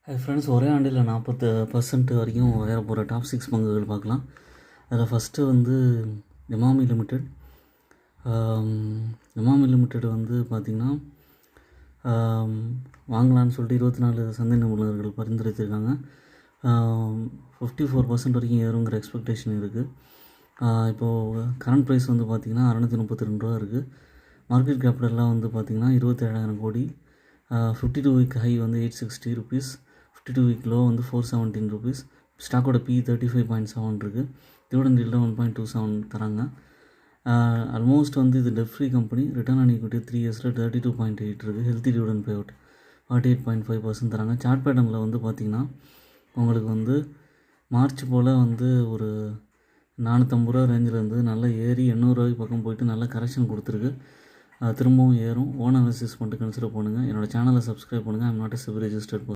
Hi friends, ஒரே ஆண்டில் 40% வரைக்கும் உயர போகிற டாப் 6 பங்குகள் பார்க்கலாம். அதில் ஃபஸ்ட்டு வந்து எமாமி லிமிடெட். எமாமி லிமிடெட் வந்து பார்த்திங்கன்னா வாங்கலான்னு சொல்லிட்டு 24 சந்தை நிபுணர்கள் பரிந்துரைத்திருக்காங்க. 54% வரைக்கும் ஏறுங்கிற எக்ஸ்பெக்டேஷன் இருக்குது. இப்போது கரண்ட் ப்ரைஸ் வந்து பார்த்திங்கன்னா 632 ரூபா இருக்குது. மார்க்கெட் கேபிட்டல்லாம் வந்து பார்த்திங்கன்னா 27,000 கோடி. 52 வீக் ஹை வந்து 860 ருபீஸ், 52 வீக் லோ வந்து 417 ருபீஸ். ஸ்டாக்கோட P 35.7 இருக்குது. டிவிடெண்ட் ஈல்டு 1.27 தராங்க. ஆல்மோஸ்ட் வந்து இது dead free company. Return on equity 3 இயர்ஸில் 32.8 இருக்குது. ஹெல்த்தி டிவிடெண்ட் பே அவுட் 48.5% தராங்க. சார்ட் பேட்டர்னில் வந்து பார்த்திங்கன்னா உங்களுக்கு வந்து மார்ச் போல் வந்து ஒரு 450 ரூபா ரேஞ்சில் இருந்து நல்லா ஏறி 800 ரூபாய்க்கு பக்கம் போயிட்டு நல்லா கரெக்ஷன் கொடுத்துருக்கு. திரும்பவும் ஏறும். ஓன் அனாலிசிஸ் பண்ணிட்டு கன்சிடர் பண்ணுங்கள். என்னோடய சேனலை சப்ஸ்கிரைப் பண்ணுங்கள். I'm not a civil registered.